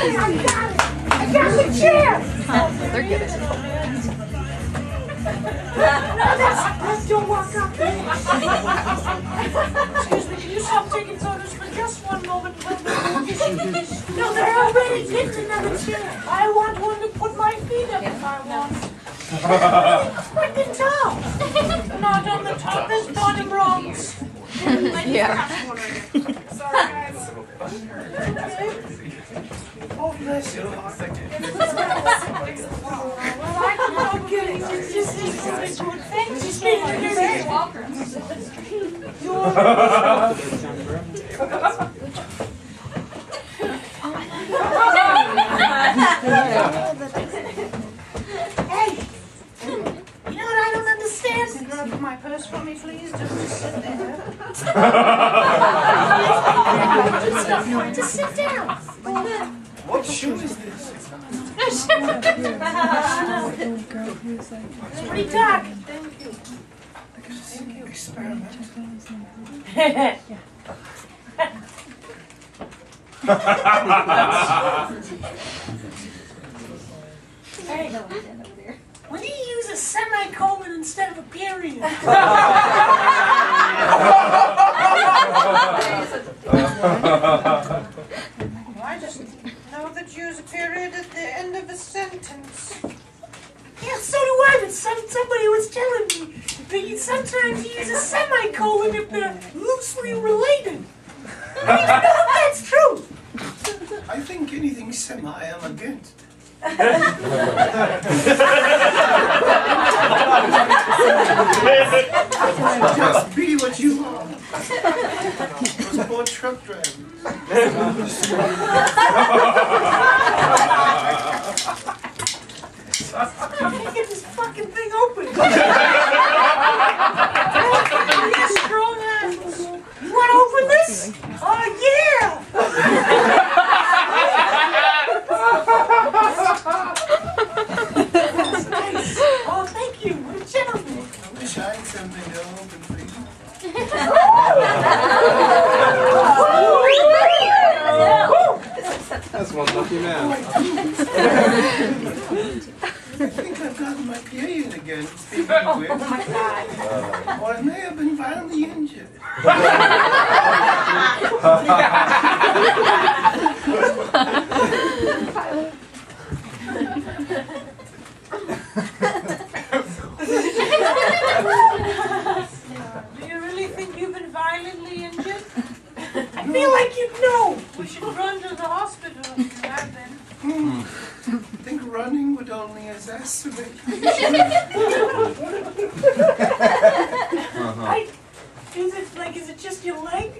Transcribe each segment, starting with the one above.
I got the chair! They're good at it. Don't walk up there. Excuse me, can you stop taking photos for just one moment? No, they're already picked another chair. I want one to put my feet up if I want. At the top. Not on the top, there's bottom rungs. Yeah. Sorry, guys. Oh, bless you. Well, I can't get it. It's just good. Thank you, Stephen. You're very welcome. Hey! You know what I don't understand? Can you open my purse for me, please? Just sit there. Just sit down. What shoe is this? It's pretty dark. Thank you. Thank you. Experiment. Hey, when do you use a semicolon instead of a period? I just know that you use a period at the end of a sentence. Yeah, so do I, but somebody was telling me that sometimes you use a semicolon if they're loosely related. I don't even know if that's true. I think anything semi-elegant. Just be what you are. Those poor truck drivers. I can't get this fucking thing open. Strong hands. You want to open this? Oh, yeah! Oh, thank you. What a gentleman. I wish I had something to open for you. That's one lucky man. I think I've gotten my period again, speaking of which. Oh, my God. Or I may have been violently injured. Do you really think you've been violently injured? I feel like you'd know. We should run to the hospital if you have been. I think running would only exacerbate. Is it just your leg?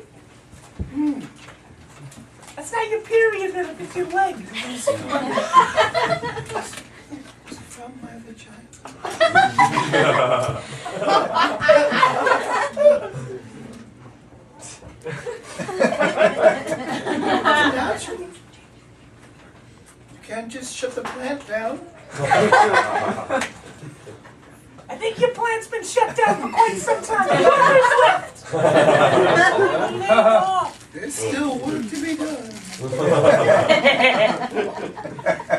That's not your period, then, if it's your leg. Was it from my vagina? Natural. You can't just shut the plant down. I think your plant's been shut down for quite some time. Who's left? Lay off. There's still work to be done.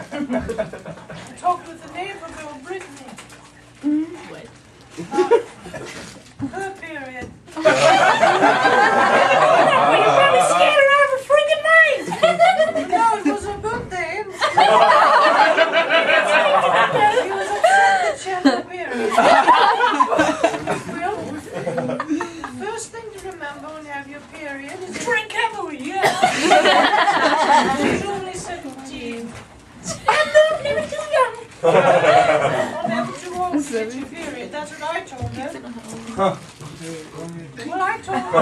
I talked with the neighbor girl, Brittany. Her period. Well, you probably scared her out of her freaking mind. No, it was her birthday. She was upset that she had her period. Well, first thing to remember when you have your period is Drink heavily, yeah. she's only 17. I'm not never too young. Or never too old to get your period. That's what I told her. Well, I told her.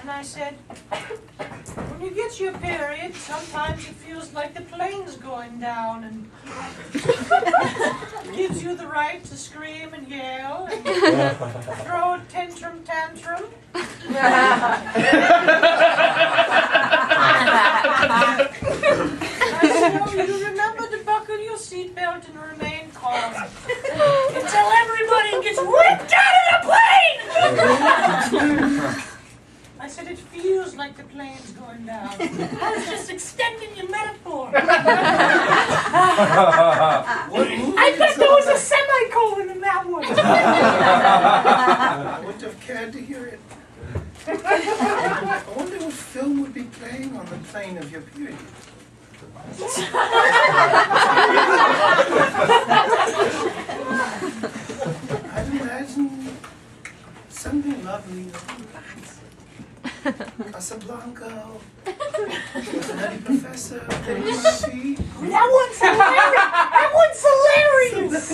And I said, when you get your period, sometimes it feels like the plane's going down and gives you the right to scream and yell and throw a tantrum. I said, you remember to buckle your seatbelt and remain calm. Until everybody gets ripped out of the plane. I said, it feels like the plane's going down. I was just extending your metaphor. What movie I is bet there was a that? semicolon in that one. I wouldn't have cared to hear it. I wonder what film would be playing on the plane of your period. I'd imagine something lovely. Casablanca, with a nutty professor, getting on feet. That one's hilarious. That one's hilarious.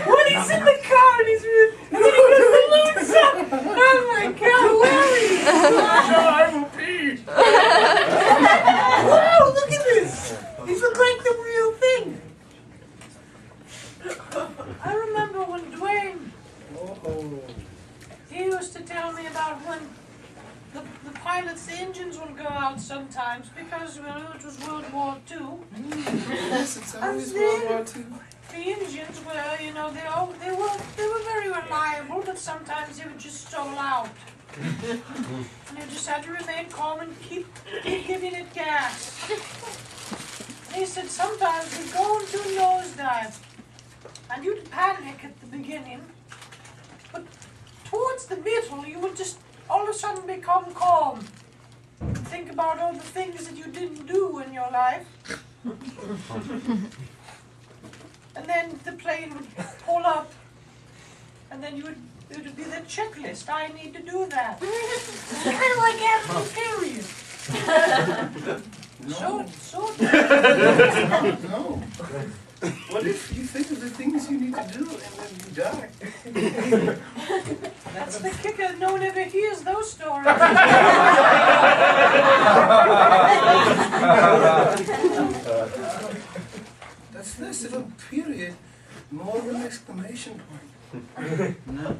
When he's in the car and he's and then he goes balloons up. Oh my God, hilarious. I'm a pee. Wow, look at this. These look like the real thing. I remember when Dwayne, Oh. he used to tell me about when the pilots, the engines would go out sometimes because, well, it was World War II. Yes, it's always World War II. The engines were, you know, they were very reliable, but sometimes they would just stall out. And you just had to remain calm and keep giving it gas. And he said sometimes we'd go into a nosedive, and you'd panic at the beginning, but towards the middle you would just all of a sudden become calm. And think about all the things that you didn't do in your life. And then the plane would pull up, and then it would be the checklist. I need to do that. It's kind of like having a period. No. So No. What if you think of the things you need to do and then you die? that's the kicker. No one ever hears those stories. That's less of a period, more of an exclamation point. No.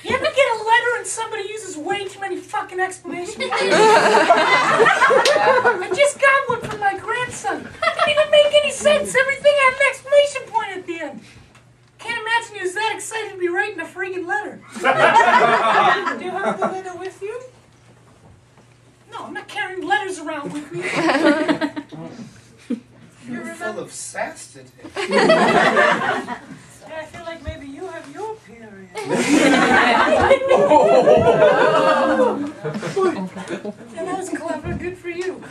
You ever get a letter and somebody uses way too many fucking exclamation points? I just got one from my grandson. Didn't even make any sense. Everything had an exclamation point at the end. Can't imagine he was that excited to be writing a freaking letter. Do you have the letter with you? No, I'm not carrying letters around with me. You're full of sass today. Yeah, I feel like maybe you have your period. And that was clever. Good for you.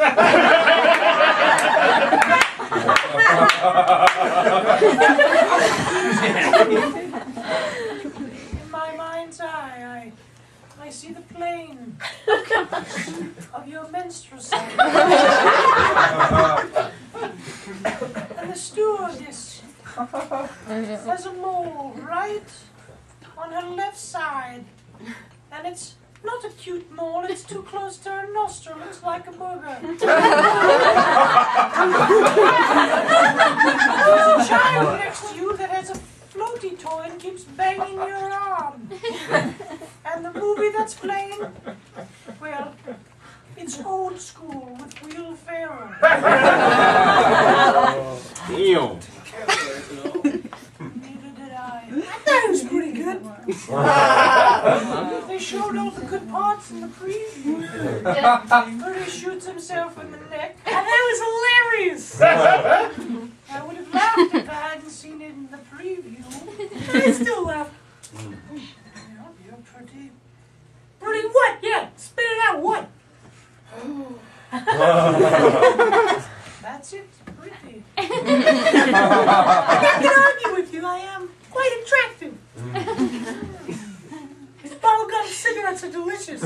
In my mind's eye, I see the plane of your menstrual cycle. And the stewardess has a mole right on her left side. And it's not a cute mole, it's too close to her nostril, looks like a booger. There's a child next to you that has a floaty toy and keeps banging your arm. And the movie that's playing, well, it's Old School with Will Ferrell. Damn. Neither did I. I thought it was pretty good. They showed all the good parts in the preview. Where he shoots himself in the neck. And that was hilarious. I would have laughed if I hadn't seen it in the preview. I still laugh. Yeah, you're pretty. Pretty what? Yeah, spit it out. What? That's it, pretty. I'm not gonna argue with you. I am quite attractive. These bubblegum cigarettes are delicious.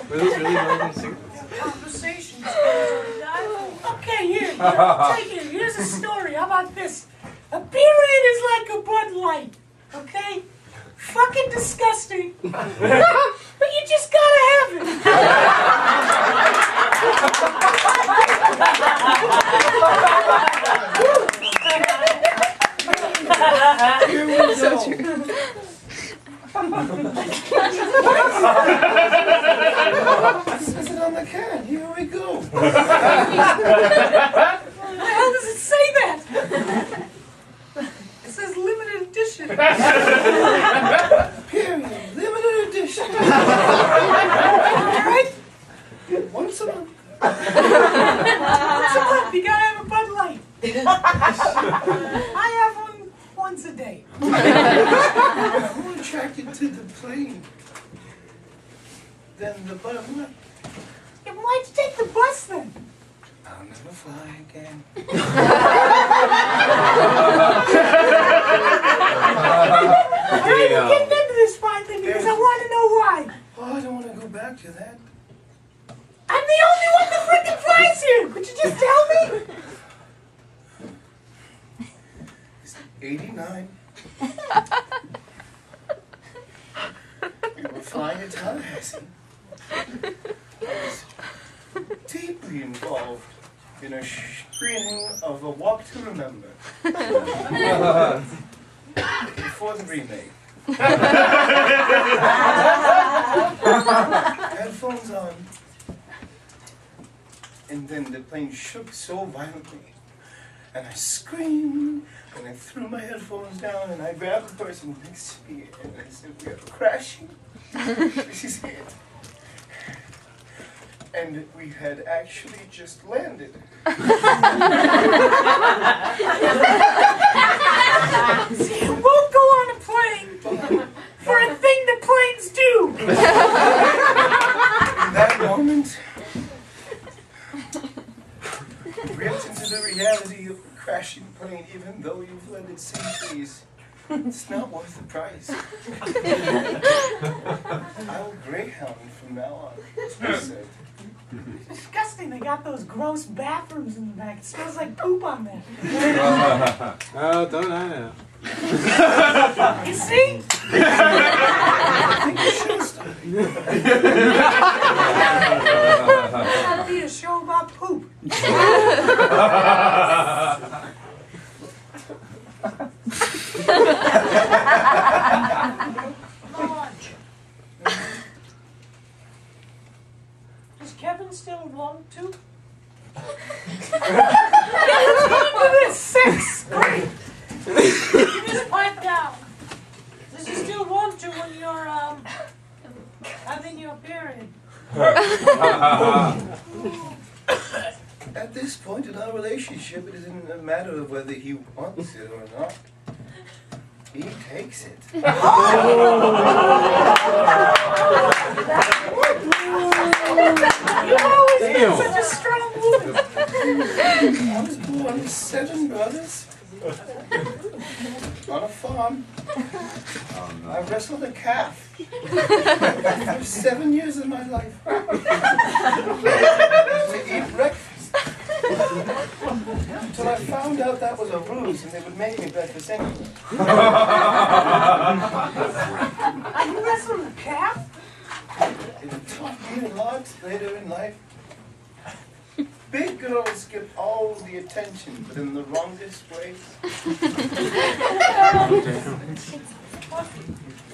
Were those really bubblegum cigarettes? Conversations. Okay, here, take it. Here's a story. How about this? A period is like a Bud Light, okay? fucking disgusting. But you just gotta have it. Here we go. So true. It says it on the can. Here we go. Why the hell does it say that? It says limited edition. Period. Limited edition. Alright? Once a month. Once a month, you gotta have a Bud Light. I have one once a day. I'm more attracted to the plane than the bus. Yeah, but why'd you take the bus then? I'll never fly again. Alright, we're getting into this finally because I want to know why. Oh, I don't want to go back to that. I'm the only one that freaking flies here. Could you just tell me? It's 89. We were flying to Tallahassee. I was deeply involved in a screening of A Walk to Remember. Before the remake. Headphones on. And then the plane shook so violently. And I screamed, and I threw my headphones down, and I grabbed the person next to me, and I said, "We are crashing. This is it." And we had actually just landed. See, you won't go on a plane for a thing that planes do. In that moment, ripped into the reality of a crashing plane, even though you've landed safely, it's not worth the price. I'll Greyhound from now on, that's what I said. It's disgusting. They got those gross bathrooms in the back. It smells like poop on there. Oh, don't I know? You see? I think you should stop. That'll be a show about poop. Marge. Does Kevin still want to? Yeah, let's go into this. 6. Great. You just pipe down. Does he still want to when you're having your period? At this point in our relationship, it isn't a matter of whether he wants it or not. He takes it. You always been such a strong woman. I was born with 7 brothers on a farm. I wrestled a calf for 7 years of my life to eat breakfast. Until I found out that was a ruse and they would make me breakfast anyway. Are you wrestling a calf? It taught me a lot later in life. Big girls get all the attention, but in the wrongest ways.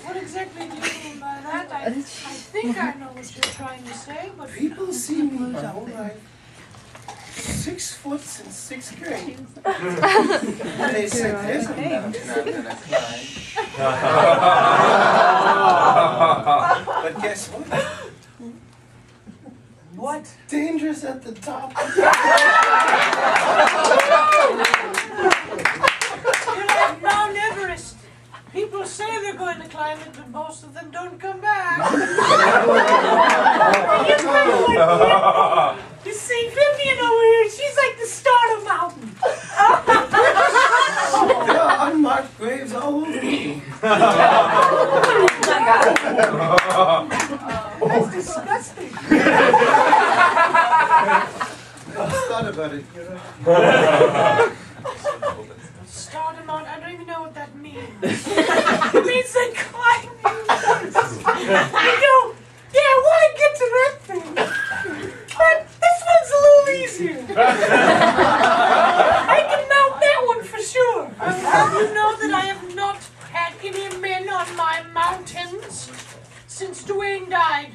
What exactly do you mean by that? I think I know what you're trying to say, but People see me my whole life 6 foot since 6th grade. And they say, "There's a mountain I'm gonna climb." But guess what? what? Dangerous at the top. You're like Mount Everest. People say they're going to climb it, but most of them don't come back. You're kind of like you see Vivian over here. She's like the starter mountain. There are unmarked graves all over me. That's disgusting. I just thought about it. Start them out. I don't even know what that means. It means they climb in my mountains since Dwayne died.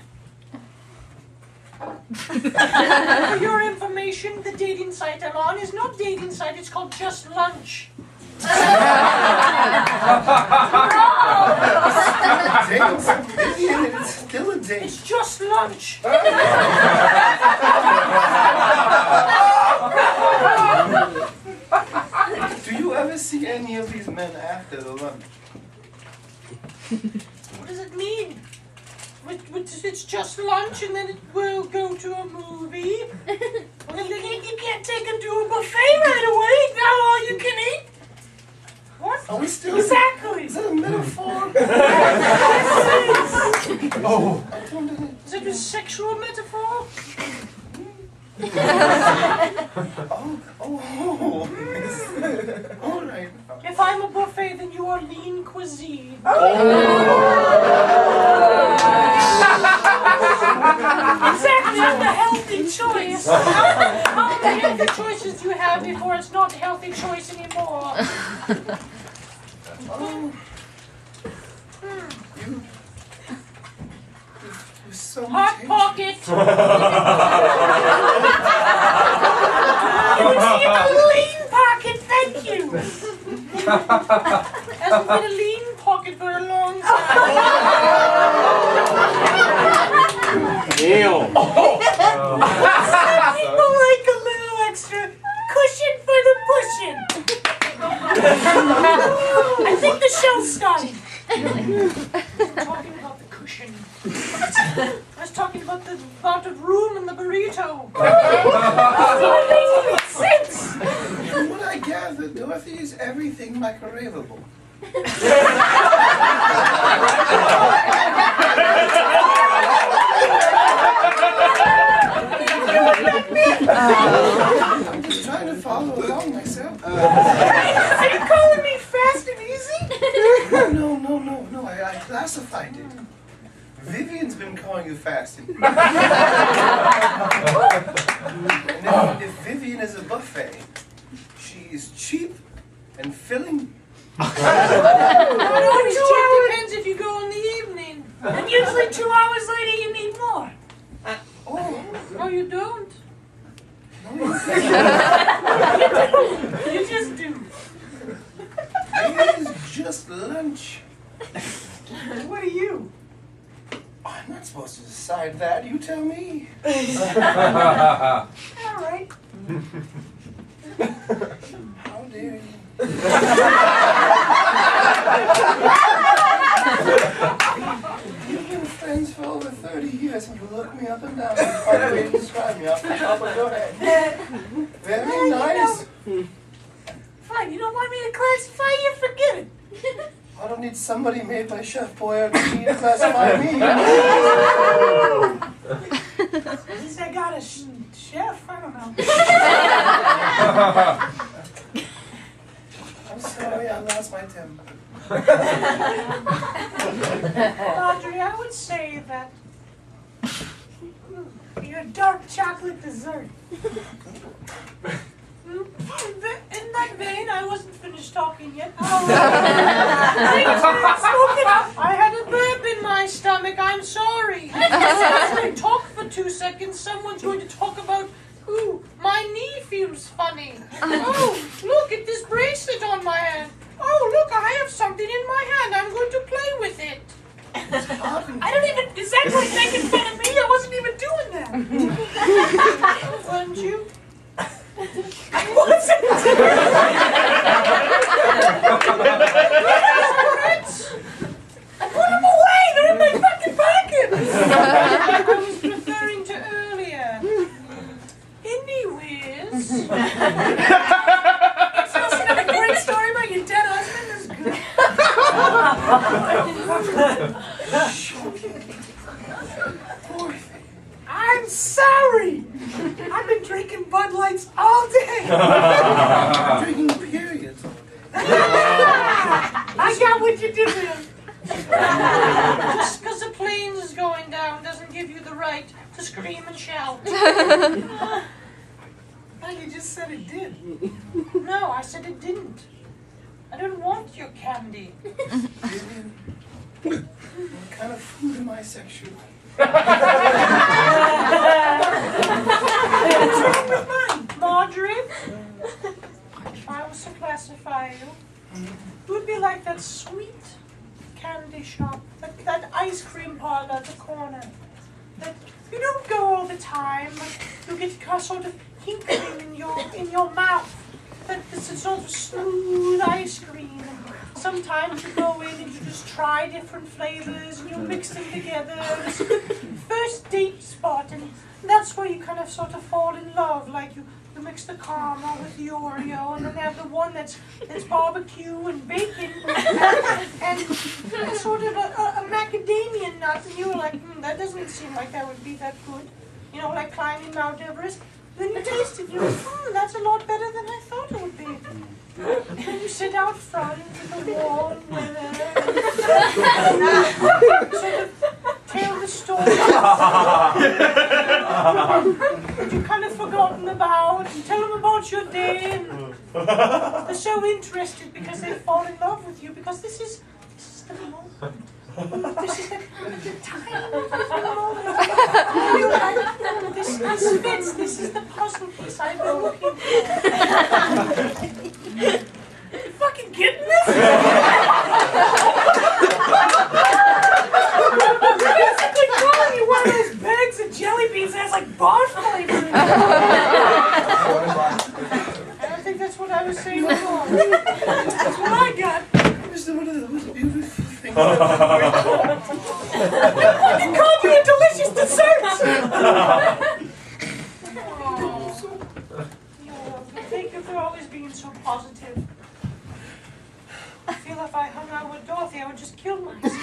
For your information, the dating site I'm on is not dating site, it's called Just Lunch. It's still a date. It's just lunch. Do you ever see any of these men after the lunch? What does it mean? It's just lunch and then it will go to a movie. And then you can't take them to a buffet right away. Now all you can eat. What? Are we still? Exactly. Is that a metaphor? Oh. Is it a sexual metaphor? All right. If I'm a buffet, then you are lean cuisine. Exactly, I'm the healthy choice. How many healthy choices do you have before it's not a healthy choice anymore? You're so Hot much pocket. Lean pocket, thank you. Hasn't been a lean pocket for a long time. Neil. People like a little extra cushion for the pushing. I think the show's starting. I'm talking about the cushion. I was talking about the amount of room in the burrito. That makes sense. From what I gather, Dorothy is everything microwavable. I'm just trying to follow along myself. Are you calling me fast and easy? No, I classified it. Vivian's been calling you fast. And if Vivian is a buffet, she is cheap and filling. It always depends if you go in the evening. And usually 2 hours later you need more. No, you don't. You just do. It is just lunch. What are you? I'm not supposed to decide that. You tell me. All right. How dare you? We've been friends for over 30 years and you look me up and down and find a way to describe me off the top of your head. Very nice. Fine, you don't want me to classify you? Forget it. I don't need somebody made by Chef Boyardee to classify me. At least I got a chef. I don't know. I'm sorry, I lost my temper. Audrey, I would say that Your dark chocolate dessert. in that vein, I wasn't finished talking yet. I had a burp in my stomach. I'm sorry. As I talk for 2 seconds, someone's going to talk about, ooh, my knee feels funny. Oh, look at this bracelet on my hand. Oh, look, I have something in my hand. I'm going to play with it. I don't even. Is that like making fun of me? I wasn't even doing that. Weren't you? I wasn't. I put them away. They're in my fucking pocket. I was referring to earlier. Anyways. It's also a great story about your dead husband. That's good. Poor thing. I'm sorry. I've been drinking Bud Lights all day. I'm drinking periods all day. I got what you did there. Just because the plane is going down doesn't give you the right to scream and shout. Well, you just said it did. No, I said it didn't. I don't want your candy. Vivian, bisexual. What's wrong with mine? Marjorie, if I was to classify you, it would be like that sweet candy shop, that ice cream parlor at the corner. That you don't go all the time, but you get sort of hinkling in your mouth. That it's a sort of smooth ice cream. Sometimes you go in and you just try different flavors and you mix them together. It's a good first date spot, and that's where you kind of sort of fall in love. Like you mix the caramel with the Oreo, and then they have the one that's barbecue and bacon, and it's sort of a macadamia nut, and you're like, that doesn't seem like that would be that good. You know, like climbing Mount Everest. Then you taste it, you're like, that's a lot better than I thought it would be. And then you sit out front in the warm weather, and sort of tell the story that you kind of forgotten about, and tell them about your day, and they're so interested because they fall in love with you, because this is the moment. This is the time. This fits. This is the puzzle piece I've been looking for. You fucking getting this? Basically calling you one of those bags of jelly beans that has like bar flavor in it. I don't think that's what I was saying before. That's what I got. It was one of those beautiful things. You fucking called me a delicious dessert! Thank you for always being so positive. I feel if I hung out with Dorothy, I would just kill myself.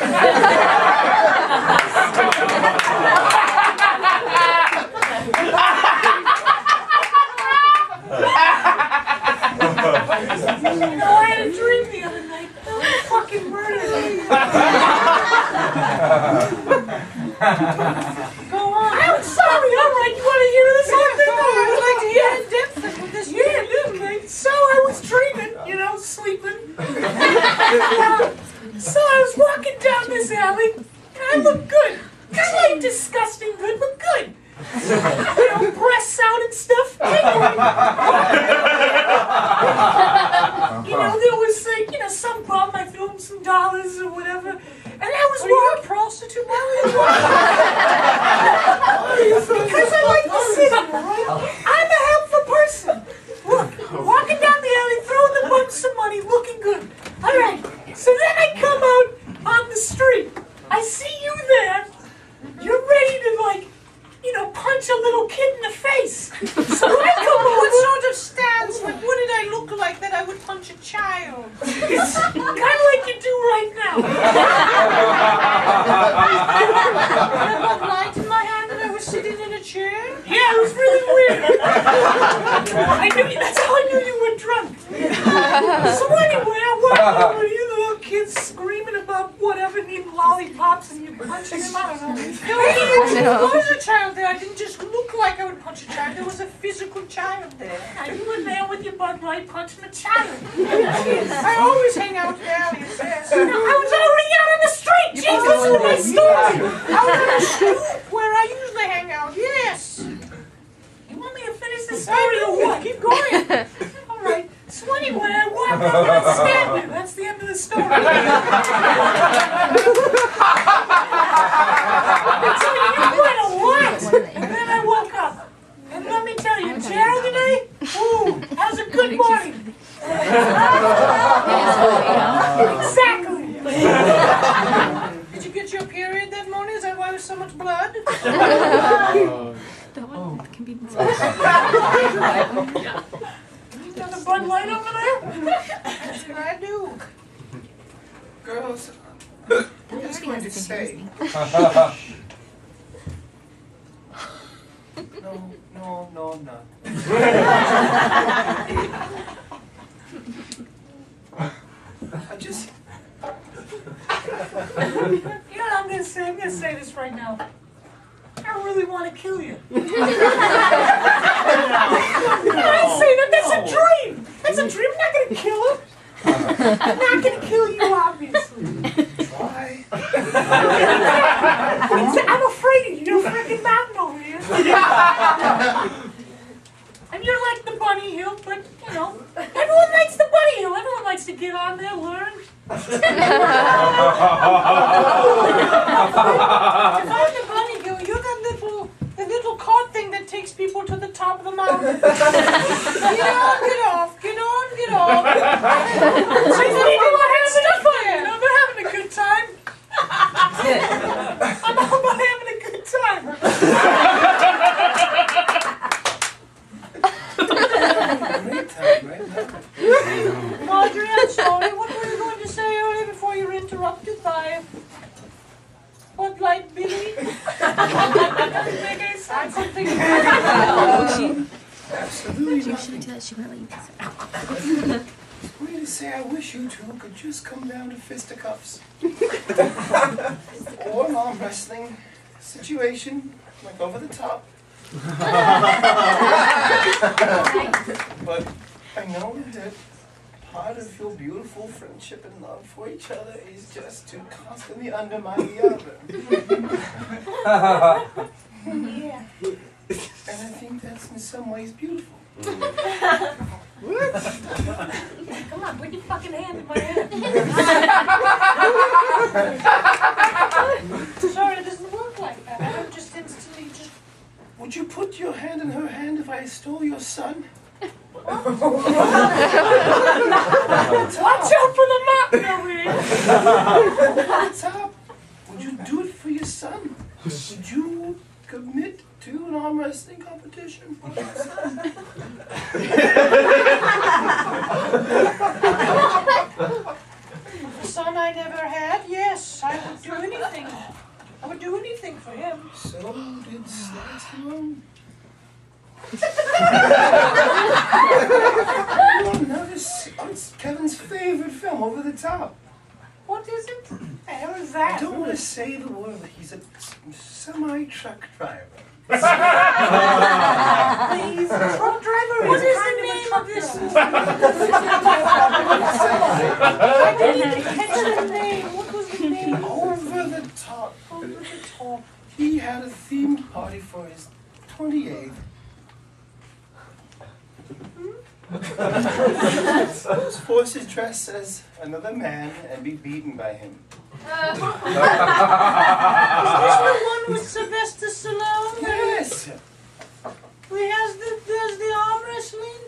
You know, I had a dream the other night. Fucking murdered me. Go on. I'm sorry. All right, you want to hear this whole thing? I would like to hear in depth with this. Yeah, definitely. So I was dreaming, sleeping. So I was walking down this alley, and I looked good. Kind of like disgusting good, but good. Breasts out and stuff. There was like, some bum, I threw him some dollars or whatever. And I was a prostitute. Why were you Because I like the city, right? I'm a helpful person. Look, walking down the alley, throwing the bum some money, looking good. All right, so then I come out on the street. I see you there. You're ready to, punch a little kid in the face. So I come over. What sort of stance? What did I look like that I would punch a child? It's kind of like you do right now. I had a light in my hand and I was sitting in a chair. Yeah, it was really weird. That's how I knew you were drunk. So anyway, I walked over to you, the little kids screaming about whatever, needing lollipops, and you punching them. I don't know. There was a child there. I didn't just look like I would punch a child. There was a physical child there. And you were there with your Bud Light punching a child. I always hang out there. I was already out on the street. Jeez, listen to my story. I was on a stoop where I usually hang out. Yes. You want me to finish the story or what? Keep going. All right. So anyway, I walked up and I stabbed him. That's the end of the story. I tell you, you went a lot. And then I woke up. And let me tell you, Gerald today, that was a good morning. Exactly. Did you get your period that morning? Is that why there's so much blood? That one can be Got a Bud Light over there? That's what I do. Girls, I'm just going to say. No, I'm not. I just... You know what I'm going to say? I'm going to say this right now. I really want to kill you. I say that. That's a dream. That's a dream. I'm not going to kill him. I'm not going to kill you, obviously. Try. I'm the bunny girl, you're the little cart thing that takes people to the top of the mountain. Get on, get off, get on, get off. So people are having stuff on you. No, they're having a good time. I'm all about having a good time. Great time right now. Marjorie, I'm sorry. What were you going to say earlier before you were interrupted by Bud Light Billy? I couldn't think of it. Absolutely She nothing. won't let you kiss her. What do you say? I wish you two could just come down to fisticuffs. Or an arm wrestling situation, like over the top. But I know that part of your beautiful friendship and love for each other is just to constantly undermine the other. Yeah. And I think that's in some ways beautiful. Come on, put your fucking hand in my hand. Sorry, it doesn't work like that. I don't just instantly just... Would you put your hand in her hand if I stole your son? Watch out for the mountain over here. What's up? Would you do it for your son? Would you commit to an arm wrestling competition for your son? The son I never had, yes, I would do anything. I would do anything for him. So did Stallone. You'll notice it's Kevin's favorite film, Over the Top. What is it? The hell is I that? don't want to say the word, but he's a semi-truck driver. He's a truck driver. What is the name of this movie? I didn't even catch the name. What was the name? Over the Top. Over the top. He had a themed party for his 28th. He was forced to dress as another man and be beaten by him. Is this the one with Sylvester Stallone? Yes! There's the arm wrestling?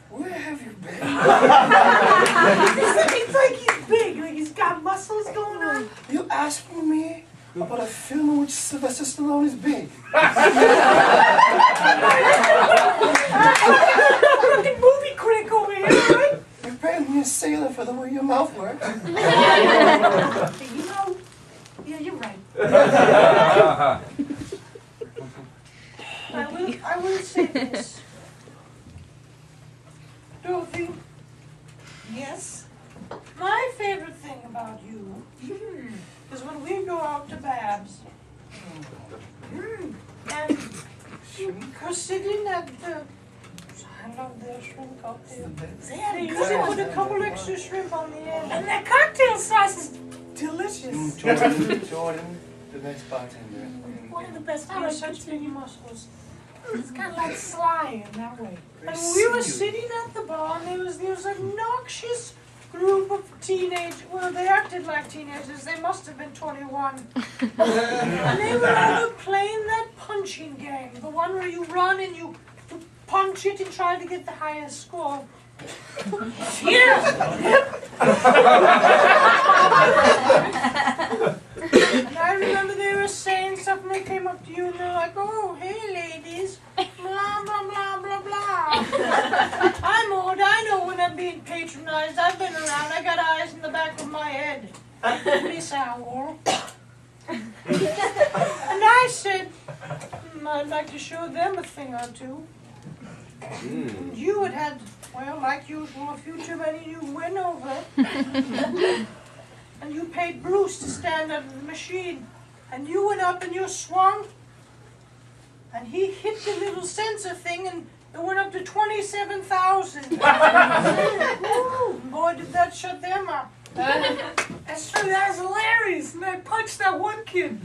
Where have you been? It's like he's big, like he's got muscles going on. You asking me about a film in which Sylvester Stallone is big? Fucking movie critic over here, right? You're paying me a sailor for the way your mouth works. You know, yeah, you're right. I will say this. Dorothy. Yes? My favorite thing about you is when we go out to Babs. And we're sitting at the... I love their shrimp cocktail. They usually put a couple extra shrimp on the end. And their cocktail sauce is delicious. Jordan, the best bartender. One of the best. They have such big muscles. It's kind of like Sly in that way. And we were sitting at the bar, and there was this obnoxious group of teenagers. Well, they acted like teenagers. They must have been 21. And they were all playing that punching game, the one where you run and you punch it and try to get the highest score. Yes. And I remember they were saying something. They came up to you and they're like, "Oh, hey, ladies, blah blah blah blah blah." I'm old. I know when I'm being patronized. I've been around. I got eyes in the back of my head. Miss Owl. And I said, I'd like to show them a thing or two. And you had, well, like usual, a few too many you win over. And you paid Bruce to stand under the machine. And you went up and you swung. And he hit the little sensor thing and it went up to 27,000. Boy, did that shut them up. That's true, that was hilarious. And I punched that one kid.